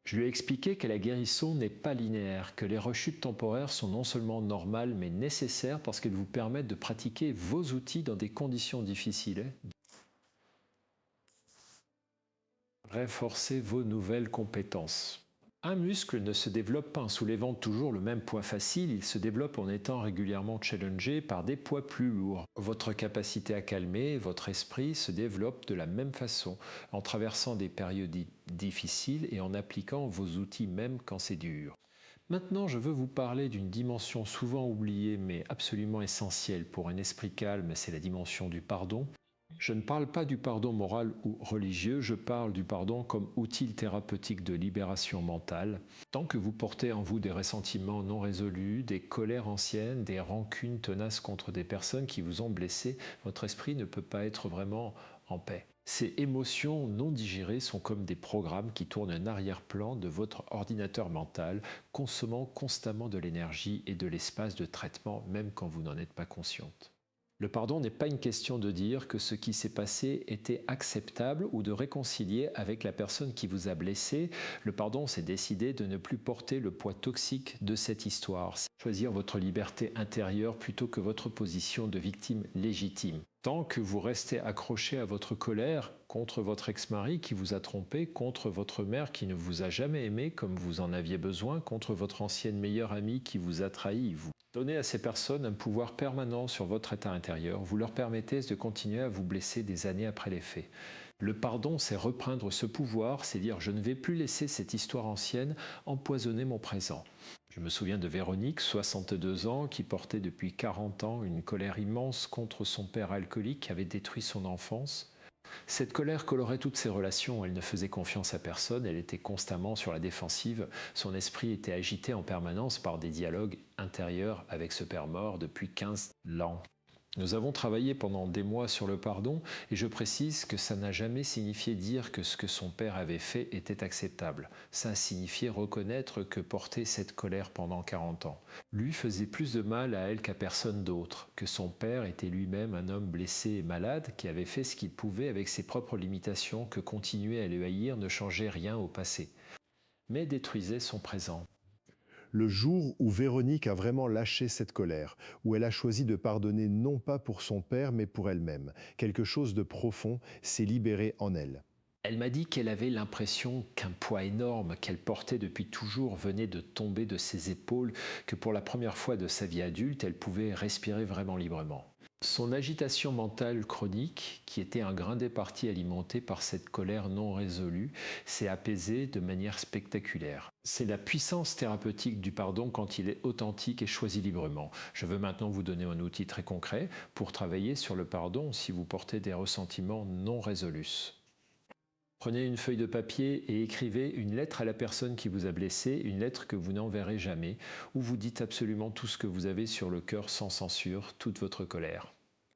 Je lui ai expliqué que la guérison n'est pas linéaire, que les rechutes temporaires sont non seulement normales mais nécessaires parce qu'elles vous permettent de pratiquer vos outils dans des conditions difficiles, renforcer vos nouvelles compétences. Un muscle ne se développe pas en soulevant toujours le même poids facile, il se développe en étant régulièrement challengé par des poids plus lourds. Votre capacité à calmer votre esprit se développe de la même façon, en traversant des périodes difficiles et en appliquant vos outils même quand c'est dur. Maintenant, je veux vous parler d'une dimension souvent oubliée mais absolument essentielle pour un esprit calme, c'est la dimension du pardon. Je ne parle pas du pardon moral ou religieux, je parle du pardon comme outil thérapeutique de libération mentale. Tant que vous portez en vous des ressentiments non résolus, des colères anciennes, des rancunes tenaces contre des personnes qui vous ont blessé, votre esprit ne peut pas être vraiment en paix. Ces émotions non digérées sont comme des programmes qui tournent un arrière-plan de votre ordinateur mental, consommant constamment de l'énergie et de l'espace de traitement, même quand vous n'en êtes pas consciente. Le pardon n'est pas une question de dire que ce qui s'est passé était acceptable ou de réconcilier avec la personne qui vous a blessé. Le pardon, c'est décider de ne plus porter le poids toxique de cette histoire. C'est choisir votre liberté intérieure plutôt que votre position de victime légitime. Tant que vous restez accroché à votre colère contre votre ex-mari qui vous a trompé, contre votre mère qui ne vous a jamais aimé comme vous en aviez besoin, contre votre ancienne meilleure amie qui vous a trahi, vous donnez à ces personnes un pouvoir permanent sur votre état intérieur. Vous leur permettez de continuer à vous blesser des années après les faits. Le pardon, c'est reprendre ce pouvoir, c'est dire je ne vais plus laisser cette histoire ancienne empoisonner mon présent. Je me souviens de Véronique, 62 ans, qui portait depuis 40 ans une colère immense contre son père alcoolique qui avait détruit son enfance. Cette colère colorait toutes ses relations, elle ne faisait confiance à personne, elle était constamment sur la défensive, son esprit était agité en permanence par des dialogues intérieurs avec ce père mort depuis 15 ans. Nous avons travaillé pendant des mois sur le pardon et je précise que ça n'a jamais signifié dire que ce que son père avait fait était acceptable. Ça a signifié reconnaître que porter cette colère pendant 40 ans lui faisait plus de mal à elle qu'à personne d'autre, que son père était lui-même un homme blessé et malade qui avait fait ce qu'il pouvait avec ses propres limitations, que continuer à le haïr ne changeait rien au passé, mais détruisait son présent. Le jour où Véronique a vraiment lâché cette colère, où elle a choisi de pardonner non pas pour son père, mais pour elle-même, quelque chose de profond s'est libéré en elle. Elle m'a dit qu'elle avait l'impression qu'un poids énorme qu'elle portait depuis toujours venait de tomber de ses épaules, que pour la première fois de sa vie adulte, elle pouvait respirer vraiment librement. Son agitation mentale chronique, qui était un grain des parties alimenté par cette colère non résolue, s'est apaisée de manière spectaculaire. C'est la puissance thérapeutique du pardon quand il est authentique et choisi librement. Je veux maintenant vous donner un outil très concret pour travailler sur le pardon si vous portez des ressentiments non résolus. Prenez une feuille de papier et écrivez une lettre à la personne qui vous a blessé, une lettre que vous n'enverrez jamais, où vous dites absolument tout ce que vous avez sur le cœur sans censure, toute votre colère,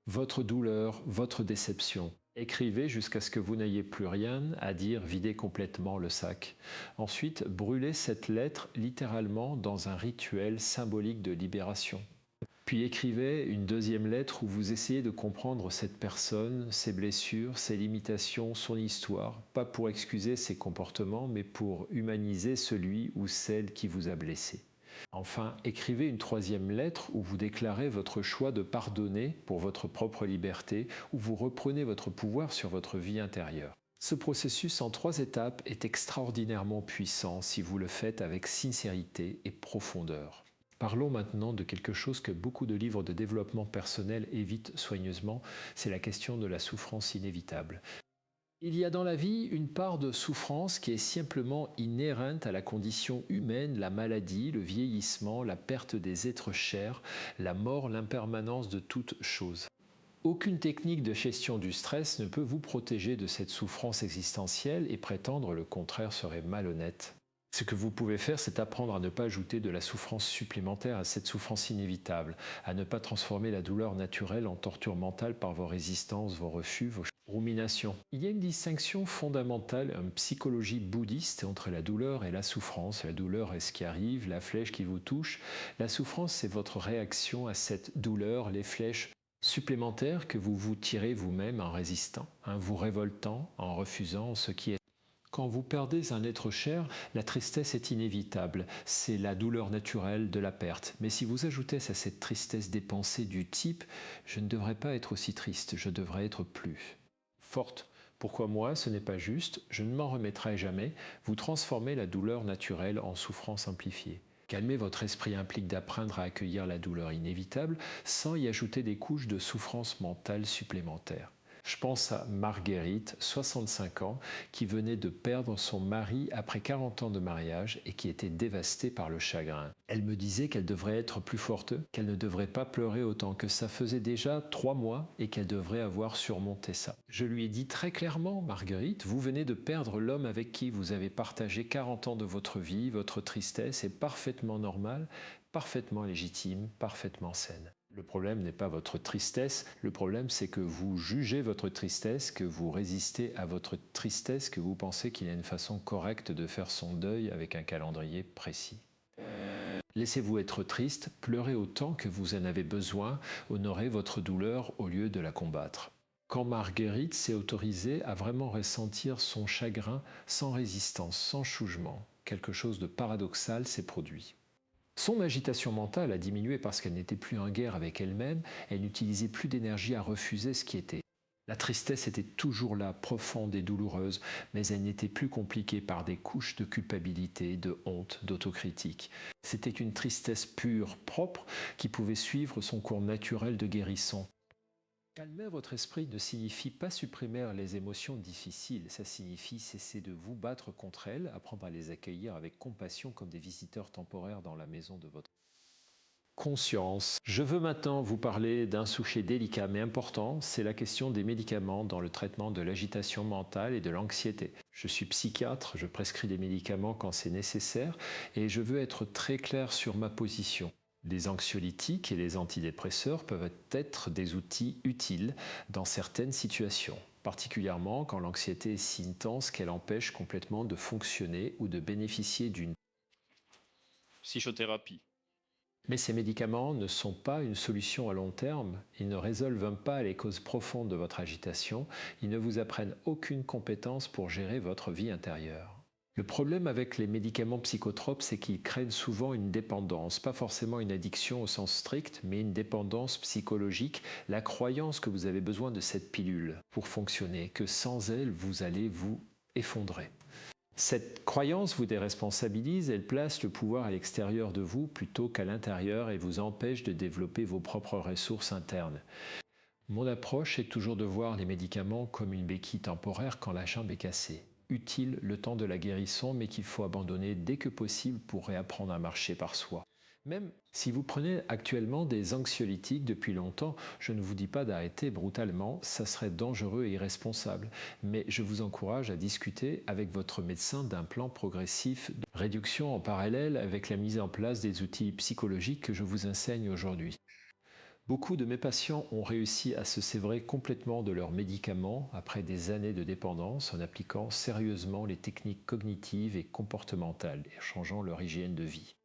votre douleur, votre déception. Écrivez jusqu'à ce que vous n'ayez plus rien à dire, videz complètement le sac. Ensuite, brûlez cette lettre littéralement dans un rituel symbolique de libération. Puis écrivez une deuxième lettre où vous essayez de comprendre cette personne, ses blessures, ses limitations, son histoire, pas pour excuser ses comportements, mais pour humaniser celui ou celle qui vous a blessé. Enfin, écrivez une troisième lettre où vous déclarez votre choix de pardonner pour votre propre liberté, où vous reprenez votre pouvoir sur votre vie intérieure. Ce processus en 3 étapes est extraordinairement puissant si vous le faites avec sincérité et profondeur. Parlons maintenant de quelque chose que beaucoup de livres de développement personnel évitent soigneusement, c'est la question de la souffrance inévitable. Il y a dans la vie une part de souffrance qui est simplement inhérente à la condition humaine, la maladie, le vieillissement, la perte des êtres chers, la mort, l'impermanence de toute chose. Aucune technique de gestion du stress ne peut vous protéger de cette souffrance existentielle et prétendre le contraire serait malhonnête. Ce que vous pouvez faire, c'est apprendre à ne pas ajouter de la souffrance supplémentaire à cette souffrance inévitable, à ne pas transformer la douleur naturelle en torture mentale par vos résistances, vos refus, vos ruminations. Il y a une distinction fondamentale en psychologie bouddhiste entre la douleur et la souffrance. La douleur est ce qui arrive, la flèche qui vous touche. La souffrance, c'est votre réaction à cette douleur, les flèches supplémentaires que vous vous tirez vous-même en résistant, en vous révoltant, en refusant ce qui est. Quand vous perdez un être cher, la tristesse est inévitable, c'est la douleur naturelle de la perte. Mais si vous ajoutez à cette tristesse des pensées du type « je ne devrais pas être aussi triste, je devrais être plus » forte, pourquoi moi, ce n'est pas juste, je ne m'en remettrai jamais, vous transformez la douleur naturelle en souffrance amplifiée. Calmer votre esprit implique d'apprendre à accueillir la douleur inévitable sans y ajouter des couches de souffrance mentale supplémentaires. Je pense à Marguerite, 65 ans, qui venait de perdre son mari après 40 ans de mariage et qui était dévastée par le chagrin. Elle me disait qu'elle devrait être plus forte, qu'elle ne devrait pas pleurer autant, que ça faisait déjà 3 mois et qu'elle devrait avoir surmonté ça. Je lui ai dit très clairement, Marguerite, vous venez de perdre l'homme avec qui vous avez partagé 40 ans de votre vie, votre tristesse est parfaitement normale, parfaitement légitime, parfaitement saine. Le problème n'est pas votre tristesse, le problème c'est que vous jugez votre tristesse, que vous résistez à votre tristesse, que vous pensez qu'il y a une façon correcte de faire son deuil avec un calendrier précis. Laissez-vous être triste, pleurez autant que vous en avez besoin, honorez votre douleur au lieu de la combattre. Quand Marguerite s'est autorisée à vraiment ressentir son chagrin sans résistance, sans jugement, quelque chose de paradoxal s'est produit. Son agitation mentale a diminué parce qu'elle n'était plus en guerre avec elle-même, elle n'utilisait plus d'énergie à refuser ce qui était. La tristesse était toujours là, profonde et douloureuse, mais elle n'était plus compliquée par des couches de culpabilité, de honte, d'autocritique. C'était une tristesse pure, propre, qui pouvait suivre son cours naturel de guérison. Calmer votre esprit ne signifie pas supprimer les émotions difficiles, ça signifie cesser de vous battre contre elles, apprendre à les accueillir avec compassion comme des visiteurs temporaires dans la maison de votre conscience. Je veux maintenant vous parler d'un sujet délicat mais important, c'est la question des médicaments dans le traitement de l'agitation mentale et de l'anxiété. Je suis psychiatre, je prescris des médicaments quand c'est nécessaire et je veux être très clair sur ma position. Les anxiolytiques et les antidépresseurs peuvent être des outils utiles dans certaines situations, particulièrement quand l'anxiété est si intense qu'elle empêche complètement de fonctionner ou de bénéficier d'une psychothérapie. Mais ces médicaments ne sont pas une solution à long terme, ils ne résolvent pas les causes profondes de votre agitation, ils ne vous apprennent aucune compétence pour gérer votre vie intérieure. Le problème avec les médicaments psychotropes, c'est qu'ils créent souvent une dépendance, pas forcément une addiction au sens strict, mais une dépendance psychologique, la croyance que vous avez besoin de cette pilule pour fonctionner, que sans elle, vous allez vous effondrer. Cette croyance vous déresponsabilise, elle place le pouvoir à l'extérieur de vous plutôt qu'à l'intérieur et vous empêche de développer vos propres ressources internes. Mon approche est toujours de voir les médicaments comme une béquille temporaire quand la jambe est cassée. Utile le temps de la guérison, mais qu'il faut abandonner dès que possible pour réapprendre à marcher par soi. Même si vous prenez actuellement des anxiolytiques depuis longtemps, je ne vous dis pas d'arrêter brutalement, ça serait dangereux et irresponsable. Mais je vous encourage à discuter avec votre médecin d'un plan progressif de réduction en parallèle avec la mise en place des outils psychologiques que je vous enseigne aujourd'hui. Beaucoup de mes patients ont réussi à se sévrer complètement de leurs médicaments après des années de dépendance en appliquant sérieusement les techniques cognitives et comportementales et changeant leur hygiène de vie.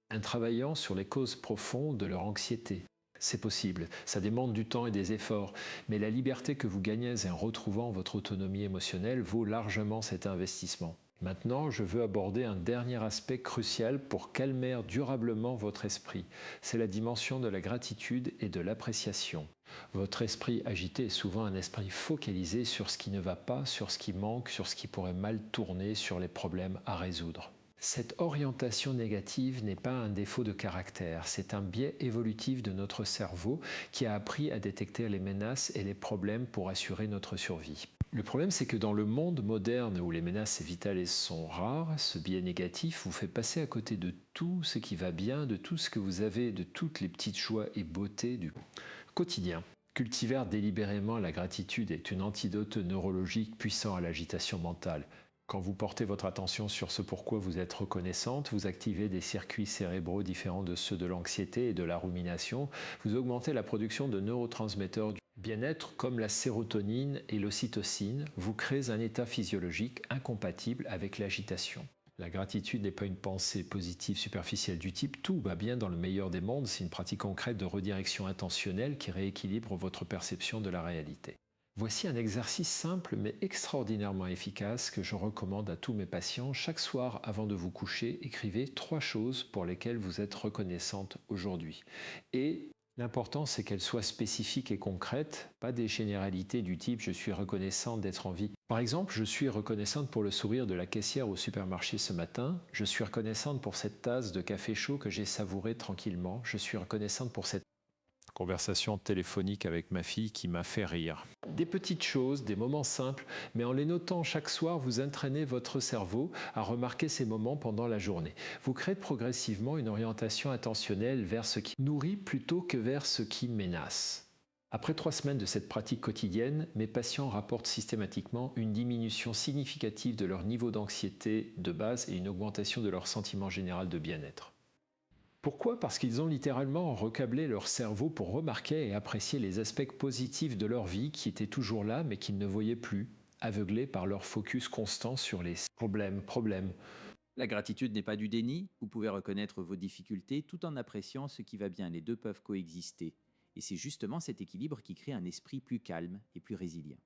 En travaillant sur les causes profondes de leur anxiété. C'est possible, ça demande du temps et des efforts, mais la liberté que vous gagnez en retrouvant votre autonomie émotionnelle vaut largement cet investissement. Maintenant, je veux aborder un dernier aspect crucial pour calmer durablement votre esprit. C'est la dimension de la gratitude et de l'appréciation. Votre esprit agité est souvent un esprit focalisé sur ce qui ne va pas, sur ce qui manque, sur ce qui pourrait mal tourner, sur les problèmes à résoudre. Cette orientation négative n'est pas un défaut de caractère, c'est un biais évolutif de notre cerveau qui a appris à détecter les menaces et les problèmes pour assurer notre survie. Le problème, c'est que dans le monde moderne où les menaces vitales sont rares, ce biais négatif vous fait passer à côté de tout ce qui va bien, de tout ce que vous avez, de toutes les petites joies et beautés du quotidien. Cultiver délibérément la gratitude est un antidote neurologique puissant à l'agitation mentale. Quand vous portez votre attention sur ce pourquoi vous êtes reconnaissante, vous activez des circuits cérébraux différents de ceux de l'anxiété et de la rumination, vous augmentez la production de neurotransmetteurs du bien-être comme la sérotonine et l'ocytocine, vous créez un état physiologique incompatible avec l'agitation. La gratitude n'est pas une pensée positive superficielle du type « tout va bien dans le meilleur des mondes », c'est une pratique concrète de redirection intentionnelle qui rééquilibre votre perception de la réalité. Voici un exercice simple mais extraordinairement efficace que je recommande à tous mes patients. Chaque soir, avant de vous coucher, écrivez 3 choses pour lesquelles vous êtes reconnaissante aujourd'hui. Et l'important, c'est qu'elles soient spécifiques et concrètes, pas des généralités du type « je suis reconnaissante d'être en vie ». Par exemple, je suis reconnaissante pour le sourire de la caissière au supermarché ce matin. Je suis reconnaissante pour cette tasse de café chaud que j'ai savourée tranquillement. Je suis reconnaissante pour cette conversation téléphonique avec ma fille qui m'a fait rire. Des petites choses, des moments simples, mais en les notant chaque soir, vous entraînez votre cerveau à remarquer ces moments pendant la journée. Vous créez progressivement une orientation attentionnelle vers ce qui nourrit plutôt que vers ce qui menace. Après 3 semaines de cette pratique quotidienne, mes patients rapportent systématiquement une diminution significative de leur niveau d'anxiété de base et une augmentation de leur sentiment général de bien-être. Pourquoi? Parce qu'ils ont littéralement recablé leur cerveau pour remarquer et apprécier les aspects positifs de leur vie qui étaient toujours là mais qu'ils ne voyaient plus, aveuglés par leur focus constant sur les problèmes. La gratitude n'est pas du déni, vous pouvez reconnaître vos difficultés tout en appréciant ce qui va bien, les deux peuvent coexister. Et c'est justement cet équilibre qui crée un esprit plus calme et plus résilient.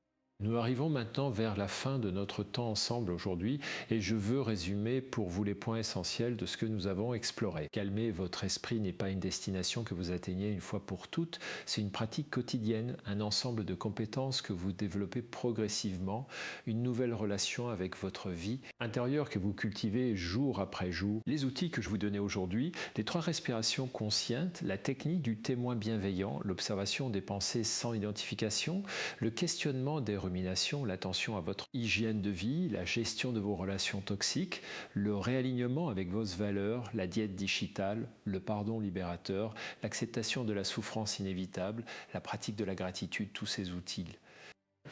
Nous arrivons maintenant vers la fin de notre temps ensemble aujourd'hui et je veux résumer pour vous les points essentiels de ce que nous avons exploré. Calmer votre esprit n'est pas une destination que vous atteignez une fois pour toutes, c'est une pratique quotidienne, un ensemble de compétences que vous développez progressivement, une nouvelle relation avec votre vie intérieure que vous cultivez jour après jour. Les outils que je vous donnais aujourd'hui, les 3 respirations conscientes, la technique du témoin bienveillant, l'observation des pensées sans identification, le questionnement des l'attention à votre hygiène de vie, la gestion de vos relations toxiques, le réalignement avec vos valeurs, la diète digitale, le pardon libérateur, l'acceptation de la souffrance inévitable, la pratique de la gratitude, tous ces outils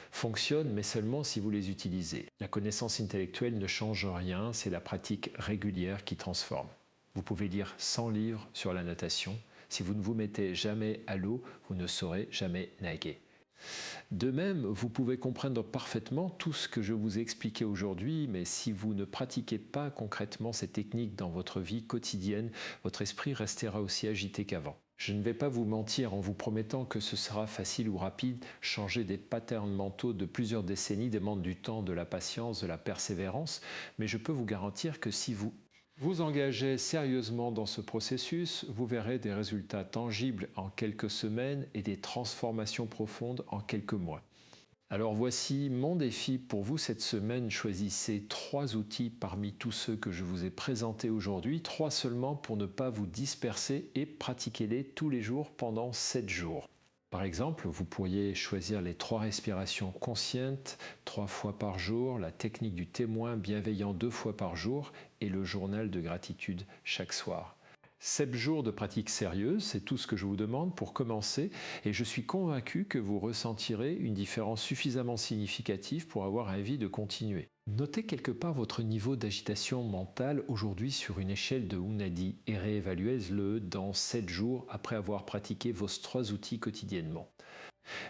fonctionnent, mais seulement si vous les utilisez. La connaissance intellectuelle ne change rien, c'est la pratique régulière qui transforme. Vous pouvez lire 100 livres sur la natation. Si vous ne vous mettez jamais à l'eau, vous ne saurez jamais nager. De même, vous pouvez comprendre parfaitement tout ce que je vous ai expliqué aujourd'hui, mais si vous ne pratiquez pas concrètement ces techniques dans votre vie quotidienne, votre esprit restera aussi agité qu'avant. Je ne vais pas vous mentir en vous promettant que ce sera facile ou rapide. Changer des patterns mentaux de plusieurs décennies demande du temps, de la patience, de la persévérance, mais je peux vous garantir que si vous vous engagez sérieusement dans ce processus, vous verrez des résultats tangibles en quelques semaines et des transformations profondes en quelques mois. Alors voici mon défi pour vous cette semaine. Choisissez 3 outils parmi tous ceux que je vous ai présentés aujourd'hui, 3 seulement pour ne pas vous disperser et pratiquez-les tous les jours pendant 7 jours. Par exemple, vous pourriez choisir les 3 respirations conscientes 3 fois par jour, la technique du témoin bienveillant 2 fois par jour et le journal de gratitude chaque soir. 7 jours de pratique sérieuse, c'est tout ce que je vous demande pour commencer et je suis convaincu que vous ressentirez une différence suffisamment significative pour avoir envie de continuer. Notez quelque part votre niveau d'agitation mentale aujourd'hui sur une échelle de Unadi et réévaluez-le dans 7 jours après avoir pratiqué vos 3 outils quotidiennement.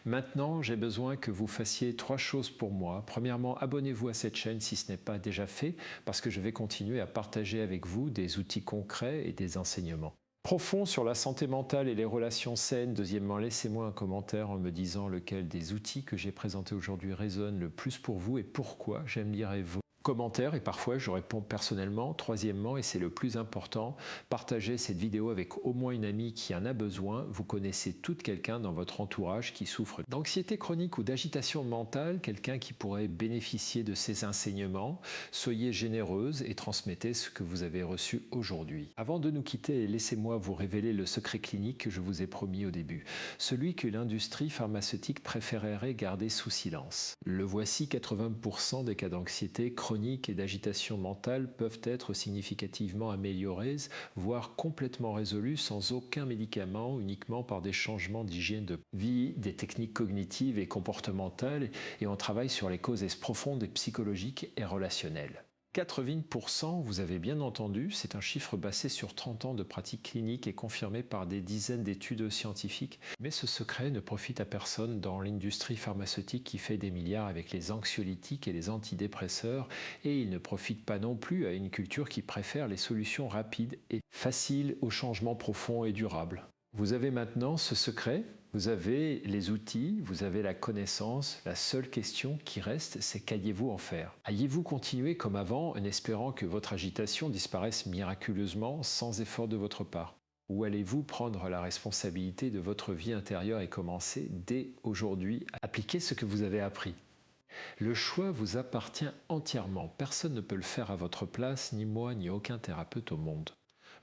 Maintenant, j'ai besoin que vous fassiez 3 choses pour moi. Premièrement, abonnez-vous à cette chaîne si ce n'est pas déjà fait, parce que je vais continuer à partager avec vous des outils concrets et des enseignements profonds sur la santé mentale et les relations saines. Deuxièmement, laissez-moi un commentaire en me disant lequel des outils que j'ai présentés aujourd'hui résonne le plus pour vous et pourquoi. J'aime lire vos commentaires et parfois je réponds personnellement. Troisièmement, et c'est le plus important, partagez cette vidéo avec au moins une amie qui en a besoin. Vous connaissez tout quelqu'un dans votre entourage qui souffre d'anxiété chronique ou d'agitation mentale, quelqu'un qui pourrait bénéficier de ces enseignements. Soyez généreuse et transmettez ce que vous avez reçu aujourd'hui. Avant de nous quitter, laissez-moi vous révéler le secret clinique que je vous ai promis au début, celui que l'industrie pharmaceutique préférerait garder sous silence. Le voici, 80% des cas d'anxiété chronique et d'agitation mentale peuvent être significativement améliorées, voire complètement résolues sans aucun médicament, uniquement par des changements d'hygiène de vie, des techniques cognitives et comportementales, et on travaille sur les causes profondes et psychologiques et relationnelles. 80%, vous avez bien entendu, c'est un chiffre basé sur 30 ans de pratique clinique et confirmé par des dizaines d'études scientifiques. Mais ce secret ne profite à personne dans l'industrie pharmaceutique qui fait des milliards avec les anxiolytiques et les antidépresseurs, et il ne profite pas non plus à une culture qui préfère les solutions rapides et faciles aux changements profonds et durables. Vous avez maintenant ce secret, Vous avez les outils, vous avez la connaissance. La seule question qui reste, c'est qu'alliez-vous en faire? Alliez-vous continuer comme avant en espérant que votre agitation disparaisse miraculeusement sans effort de votre part? Ou allez-vous prendre la responsabilité de votre vie intérieure et commencer dès aujourd'hui à appliquer ce que vous avez appris? Le choix vous appartient entièrement. Personne ne peut le faire à votre place, ni moi, ni aucun thérapeute au monde.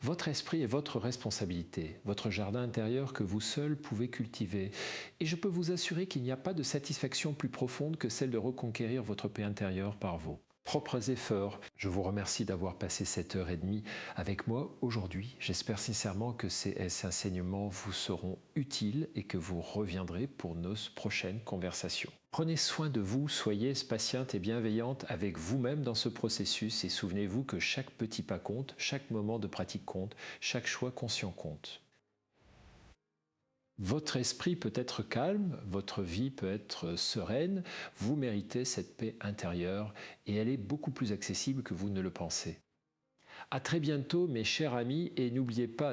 Votre esprit est votre responsabilité, votre jardin intérieur que vous seul pouvez cultiver. Et je peux vous assurer qu'il n'y a pas de satisfaction plus profonde que celle de reconquérir votre paix intérieure par vos propres efforts. Je vous remercie d'avoir passé cette heure et demie avec moi aujourd'hui. J'espère sincèrement que ces enseignements vous seront utiles et que vous reviendrez pour nos prochaines conversations. Prenez soin de vous, soyez patiente et bienveillante avec vous-même dans ce processus et souvenez-vous que chaque petit pas compte, chaque moment de pratique compte, chaque choix conscient compte. Votre esprit peut être calme, votre vie peut être sereine, vous méritez cette paix intérieure et elle est beaucoup plus accessible que vous ne le pensez. À très bientôt mes chers amis et n'oubliez pas de